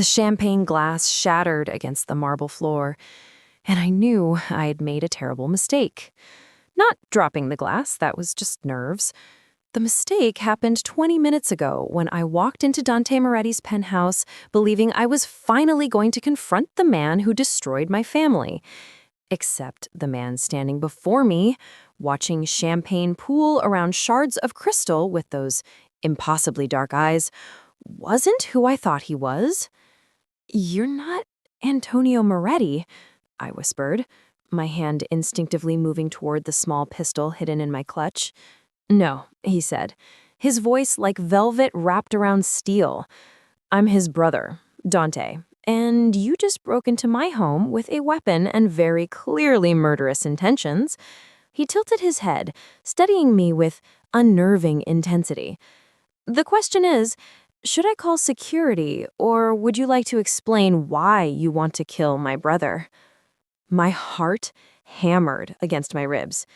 The champagne glass shattered against the marble floor, and I knew I had made a terrible mistake. Not dropping the glass, that was just nerves. The mistake happened 20 minutes ago when I walked into Dante Moretti's penthouse believing I was finally going to confront the man who destroyed my family. Except the man standing before me, watching champagne pool around shards of crystal with those impossibly dark eyes, wasn't who I thought he was. "You're not Antonio Moretti," I whispered, my hand instinctively moving toward the small pistol hidden in my clutch. "No," he said, his voice like velvet wrapped around steel. "I'm his brother, Dante, and you just broke into my home with a weapon and very clearly murderous intentions." He tilted his head, studying me with unnerving intensity. "The question is, should I call security, or would you like to explain why you want to kill my brother?" My heart hammered against my ribs.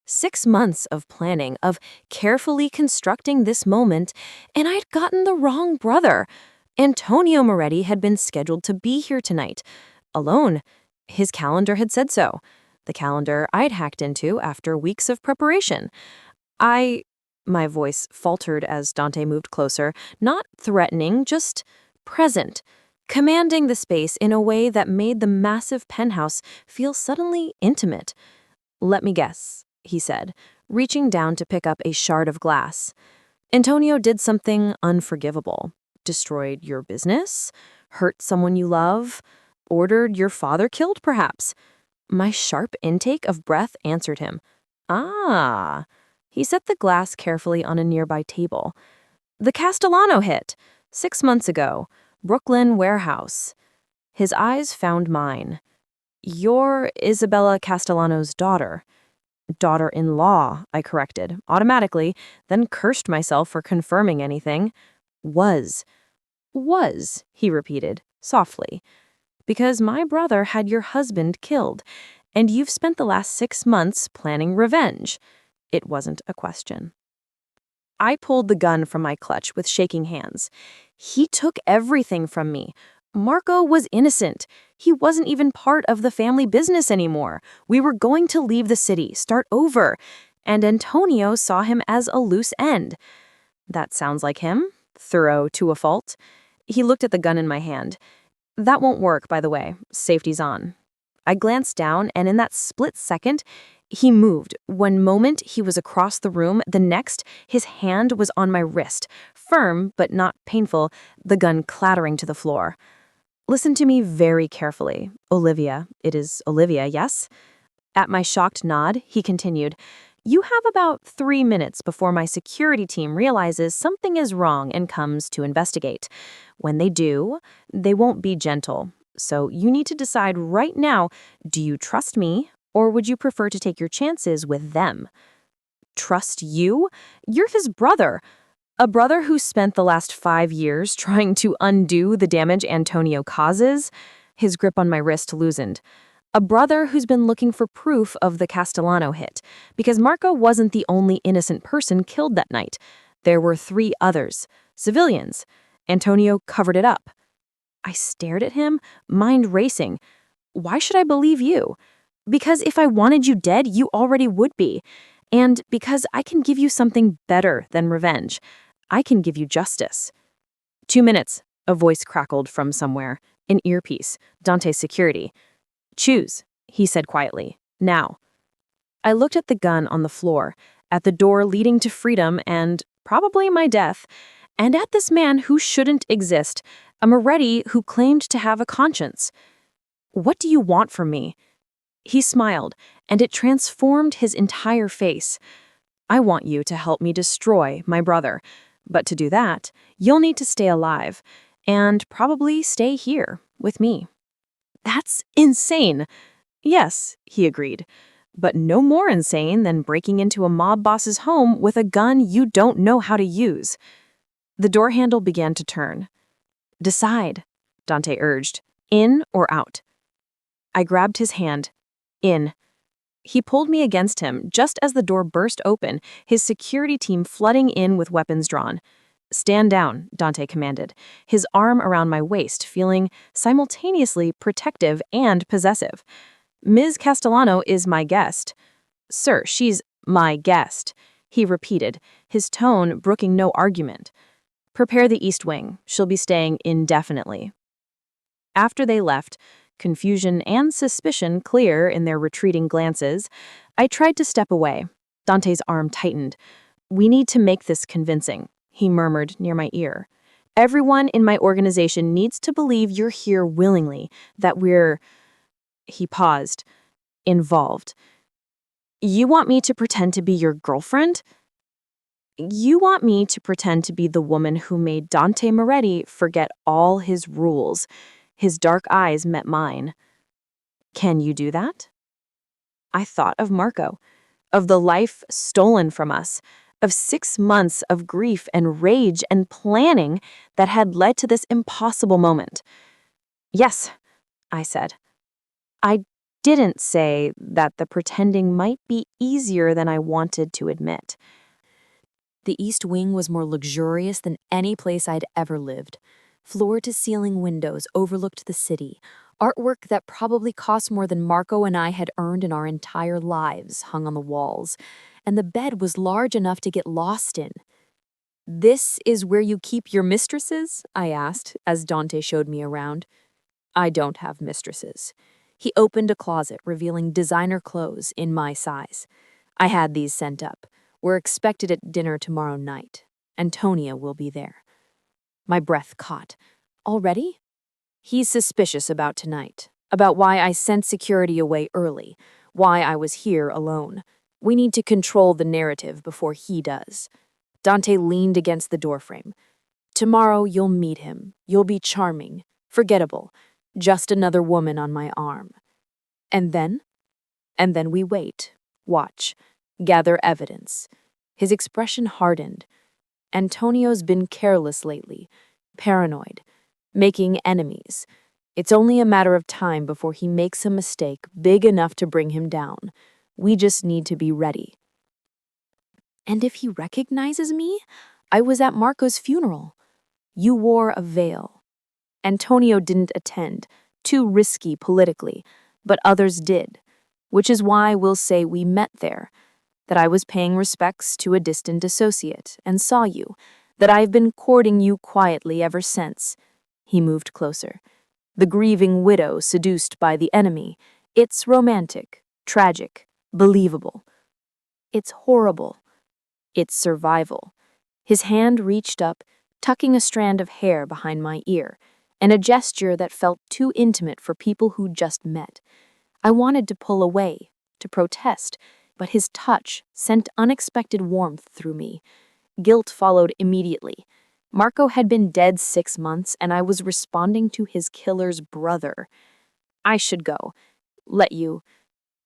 6 months of planning, of carefully constructing this moment, and I'd gotten the wrong brother. Antonio Moretti had been scheduled to be here tonight. Alone. His calendar had said so. The calendar I'd hacked into after weeks of preparation. My voice faltered as Dante moved closer, not threatening, just present, commanding the space in a way that made the massive penthouse feel suddenly intimate. "Let me guess," he said, reaching down to pick up a shard of glass. "Antonio did something unforgivable. Destroyed your business? Hurt someone you love? Ordered your father killed, perhaps?" My sharp intake of breath answered him. "Ah." He set the glass carefully on a nearby table. "The Castellano hit. 6 months ago. Brooklyn warehouse." His eyes found mine. "You're Isabella Castellano's daughter." "Daughter-in-law," I corrected, automatically, then cursed myself for confirming anything. "Was." "Was," he repeated, softly. "Because my brother had your husband killed, and you've spent the last 6 months planning revenge." It wasn't a question. I pulled the gun from my clutch with shaking hands. He took everything from me. Marco was innocent. He wasn't even part of the family business anymore. We were going to leave the city, start over, and Antonio saw him as a loose end. That sounds like him, thorough to a fault. He looked at the gun in my hand. "That won't work, by the way. Safety's on." I glanced down, and in that split second, he moved. One moment, he was across the room. The next, his hand was on my wrist, firm but not painful, the gun clattering to the floor. "Listen to me very carefully, Olivia." "It is Olivia, yes?" At my shocked nod, he continued, "You have about 3 minutes before my security team realizes something is wrong and comes to investigate. When they do, they won't be gentle. So you need to decide right now, do you trust me, or would you prefer to take your chances with them?" "Trust you? You're his brother. A brother who spent the last 5 years trying to undo the damage Antonio causes?" His grip on my wrist loosened. "A brother who's been looking for proof of the Castellano hit, because Marco wasn't the only innocent person killed that night. There were 3 others, civilians. Antonio covered it up." I stared at him, mind racing. "Why should I believe you?" "Because if I wanted you dead, you already would be. And because I can give you something better than revenge. I can give you justice." "2 minutes," a voice crackled from somewhere. An earpiece. Dante's security. "Choose," he said quietly. "Now." I looked at the gun on the floor, at the door leading to freedom and probably my death, and at this man who shouldn't exist, a Moretti who claimed to have a conscience. "What do you want from me?" He smiled, and it transformed his entire face. "I want you to help me destroy my brother. But to do that, you'll need to stay alive, and probably stay here with me." "That's insane." "Yes," he agreed, "but no more insane than breaking into a mob boss's home with a gun you don't know how to use." The door handle began to turn. "Decide," Dante urged. "In or out?" I grabbed his hand. "In." He pulled me against him just as the door burst open, his security team flooding in with weapons drawn. Stand down, Dante commanded, his arm around my waist, feeling simultaneously protective and possessive. Ms. Castellano is my guest. Sir, she's my guest, he repeated, his tone brooking no argument. Prepare the East Wing. She'll be staying indefinitely. After they left, confusion and suspicion clear in their retreating glances, I tried to step away. Dante's arm tightened. We need to make this convincing, he murmured near my ear. Everyone in my organization needs to believe you're here willingly, that we're, he paused, involved. You want me to pretend to be your girlfriend? You want me to pretend to be the woman who made Dante Moretti forget all his rules. His dark eyes met mine. Can you do that? I thought of Marco, of the life stolen from us, of 6 months of grief and rage and planning that had led to this impossible moment. Yes, I said. I didn't say that the pretending might be easier than I wanted to admit. The East Wing was more luxurious than any place I'd ever lived. Floor-to-ceiling windows overlooked the city. Artwork that probably cost more than Marco and I had earned in our entire lives hung on the walls, and the bed was large enough to get lost in. "This is where you keep your mistresses?" I asked, as Dante showed me around. "I don't have mistresses." He opened a closet, revealing designer clothes in my size. "I had these sent up. We're expected at dinner tomorrow night. Antonia will be there." My breath caught. Already? He's suspicious about tonight, about why I sent security away early, why I was here alone. We need to control the narrative before he does. Dante leaned against the doorframe. "Tomorrow you'll meet him. You'll be charming, forgettable, just another woman on my arm. And then? And then we wait, watch, gather evidence." His expression hardened. Antonio's been careless lately, paranoid, making enemies. It's only a matter of time before he makes a mistake big enough to bring him down. We just need to be ready. "And if he recognizes me? I was at Marco's funeral. You wore a veil. Antonio didn't attend, too risky politically, but others did, which is why we'll say we met there, that I was paying respects to a distant associate and saw you, that I've been courting you quietly ever since." He moved closer. "The grieving widow seduced by the enemy. It's romantic, tragic, believable. It's horrible. It's survival." His hand reached up, tucking a strand of hair behind my ear, and a gesture that felt too intimate for people who just met. I wanted to pull away, to protest, but his touch sent unexpected warmth through me. Guilt followed immediately. Marco had been dead 6 months, and I was responding to his killer's brother. I should go. Let you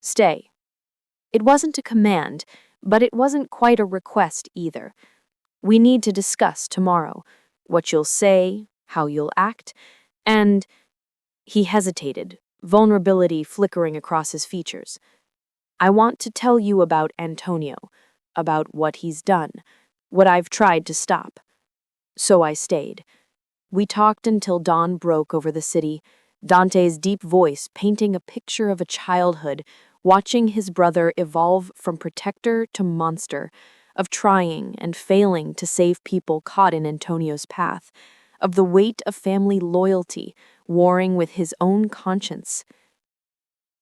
stay. It wasn't a command, but it wasn't quite a request either. We need to discuss tomorrow what you'll say, how you'll act, and he hesitated, vulnerability flickering across his features. "I want to tell you about Antonio, about what he's done, what I've tried to stop." So I stayed. We talked until dawn broke over the city, Dante's deep voice painting a picture of a childhood, watching his brother evolve from protector to monster, of trying and failing to save people caught in Antonio's path, of the weight of family loyalty warring with his own conscience.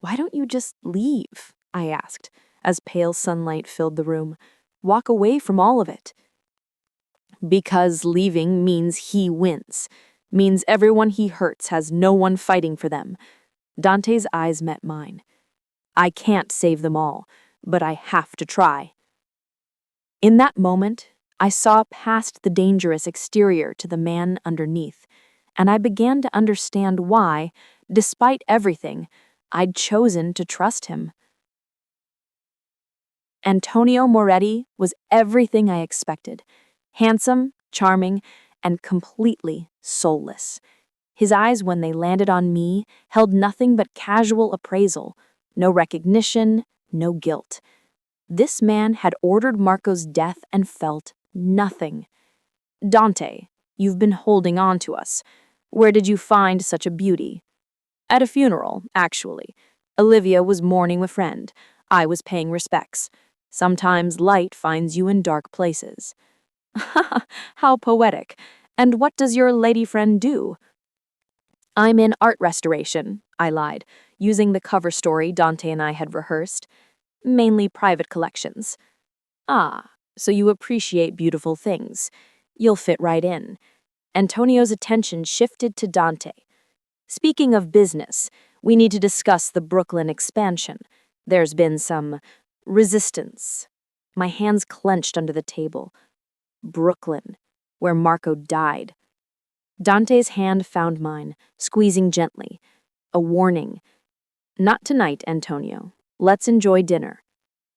"Why don't you just leave?" I asked, as pale sunlight filled the room. "Walk away from all of it." "Because leaving means he wins, means everyone he hurts has no one fighting for them." Dante's eyes met mine. "I can't save them all, but I have to try." In that moment, I saw past the dangerous exterior to the man underneath, and I began to understand why, despite everything, I'd chosen to trust him. Antonio Moretti was everything I expected. Handsome, charming, and completely soulless. His eyes, when they landed on me, held nothing but casual appraisal, no recognition, no guilt. This man had ordered Marco's death and felt nothing. Dante, you've been holding on to us. Where did you find such a beauty? At a funeral, actually. Olivia was mourning a friend. I was paying respects. Sometimes light finds you in dark places. How poetic. And what does your lady friend do? I'm in art restoration, I lied, using the cover story Dante and I had rehearsed. Mainly private collections. Ah, so you appreciate beautiful things. You'll fit right in. Antonio's attention shifted to Dante. Speaking of business, we need to discuss the Brooklyn expansion. There's been some resistance. My hands clenched under the table. Brooklyn, where Marco died. Dante's hand found mine, squeezing gently. A warning. Not tonight, Antonio. Let's enjoy dinner.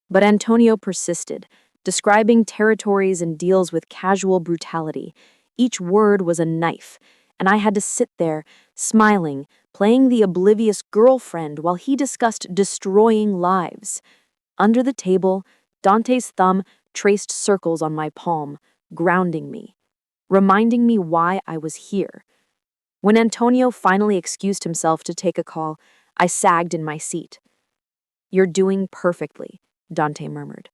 But Antonio persisted, describing territories and deals with casual brutality. Each word was a knife, and I had to sit there, smiling, playing the oblivious girlfriend while he discussed destroying lives. Under the table, Dante's thumb traced circles on my palm, grounding me, reminding me why I was here. When Antonio finally excused himself to take a call, I sagged in my seat. "You're doing perfectly," Dante murmured.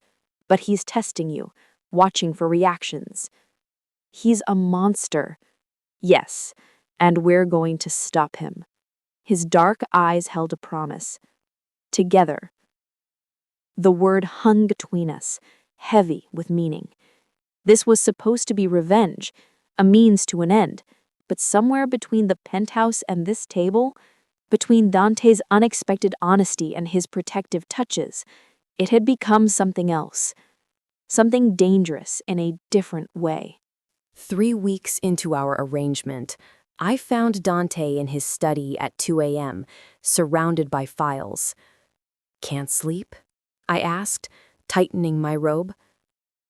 "But he's testing you, watching for reactions. He's a monster." "Yes, and we're going to stop him." His dark eyes held a promise. Together. The word hung between us, heavy with meaning. This was supposed to be revenge, a means to an end, but somewhere between the penthouse and this table, between Dante's unexpected honesty and his protective touches, it had become something else, something dangerous in a different way. 3 weeks into our arrangement, I found Dante in his study at 2 a.m., surrounded by files. "Can't sleep?" I asked, tightening my robe.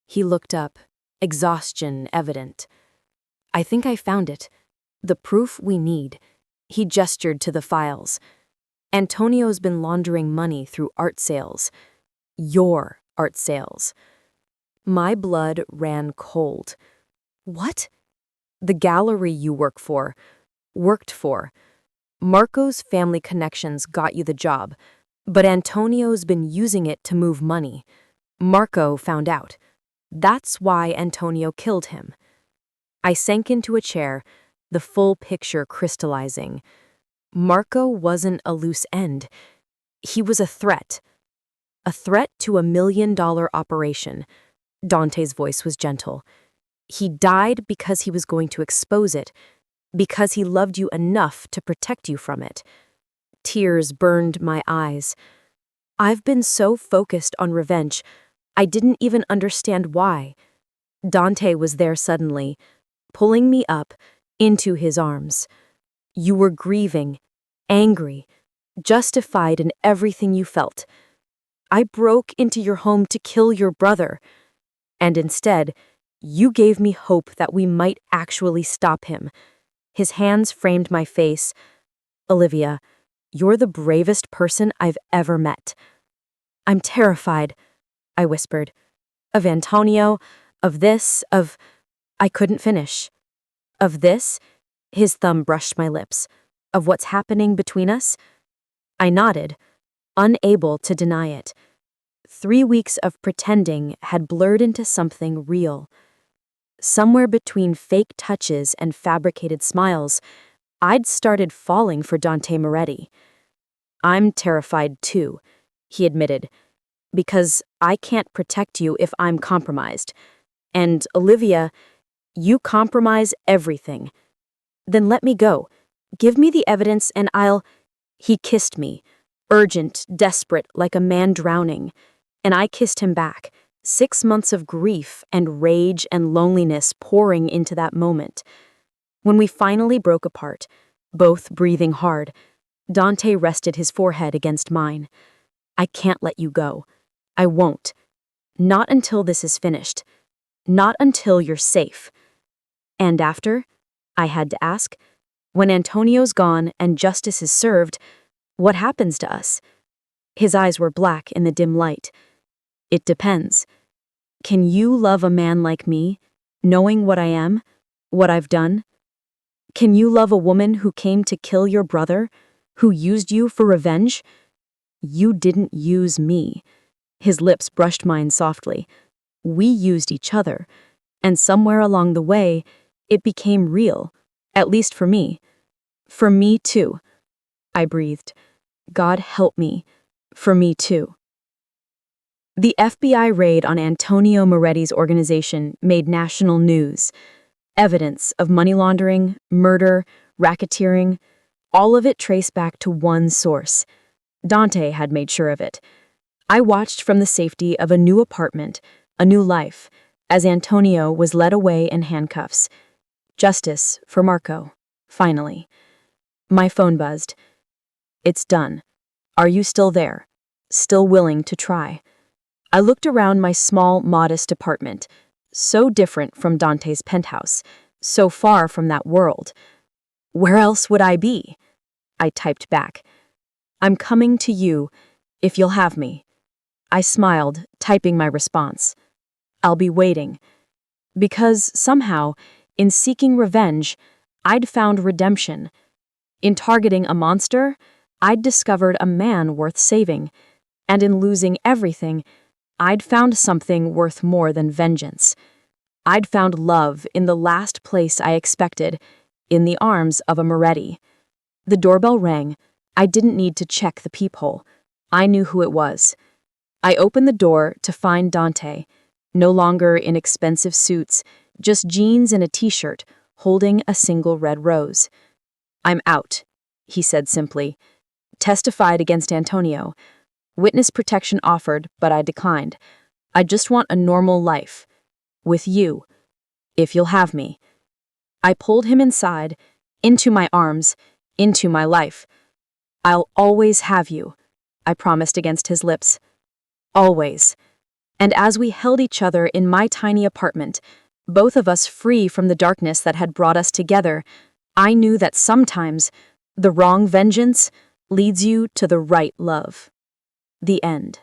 He looked up, exhaustion evident. "I think I found it. The proof we need." He gestured to the files. "Antonio's been laundering money through art sales. Your art sales." My blood ran cold. "What?" "The gallery you worked for. Marco's family connections got you the job, but Antonio's been using it to move money. Marco found out. That's why Antonio killed him." I sank into a chair, the full picture crystallizing. Marco wasn't a loose end. He was a threat. A threat to $1 million operation. Dante's voice was gentle. He died because he was going to expose it, because he loved you enough to protect you from it. Tears burned my eyes. I've been so focused on revenge, I didn't even understand why. Dante was there suddenly, pulling me up into his arms. "You were grieving, angry, justified in everything you felt. I broke into your home to kill your brother, and instead, you gave me hope that we might actually stop him." His hands framed my face. "Olivia, you're the bravest person I've ever met." "I'm terrified," I whispered. "Of Antonio, of this, of—" I couldn't finish. "Of this?" His thumb brushed my lips. "Of what's happening between us?" I nodded, unable to deny it. 3 weeks of pretending had blurred into something real. Somewhere between fake touches and fabricated smiles, I'd started falling for Dante Moretti. "I'm terrified too," he admitted, "because I can't protect you if I'm compromised. And, Olivia, you compromise everything. Then let me go. Give me the evidence and I'll—" He kissed me, urgent, desperate, like a man drowning. And I kissed him back, 6 months of grief and rage and loneliness pouring into that moment. When we finally broke apart, both breathing hard, Dante rested his forehead against mine. "I can't let you go. I won't. Not until this is finished. Not until you're safe." "And after?" I had to ask. "When Antonio's gone and justice is served, what happens to us?" His eyes were black in the dim light. "It depends. Can you love a man like me? Knowing what I am, what I've done? Can you love a woman who came to kill your brother, who used you for revenge? You didn't use me. His lips brushed mine softly. We used each other, and somewhere along the way, it became real, at least for me. For me too. I breathed. God help me. For me too. The FBI raid on Antonio Moretti's organization made national news. Evidence of money laundering, murder, racketeering, all of it traced back to one source. Dante had made sure of it. I watched from the safety of a new apartment, a new life, as Antonio was led away in handcuffs. Justice for Marco, finally. My phone buzzed. It's done. Are you still there? Still willing to try? I looked around my small, modest apartment, so different from Dante's penthouse, so far from that world. Where else would I be? I typed back. I'm coming to you, if you'll have me. I smiled, typing my response. I'll be waiting. Because somehow, in seeking revenge, I'd found redemption. In targeting a monster, I'd discovered a man worth saving. And in losing everything, I'd found something worth more than vengeance. I'd found love in the last place I expected, in the arms of a Moretti. The doorbell rang. I didn't need to check the peephole. I knew who it was. I opened the door to find Dante, no longer in expensive suits, just jeans and a t-shirt, holding a single red rose. I'm out, he said simply. Testified against Antonio. Witness protection offered, but I declined. I just want a normal life. With you. If you'll have me. I pulled him inside, into my arms, into my life. I'll always have you, I promised against his lips. Always. And as we held each other in my tiny apartment, both of us free from the darkness that had brought us together, I knew that sometimes the wrong vengeance leads you to the right love. The end.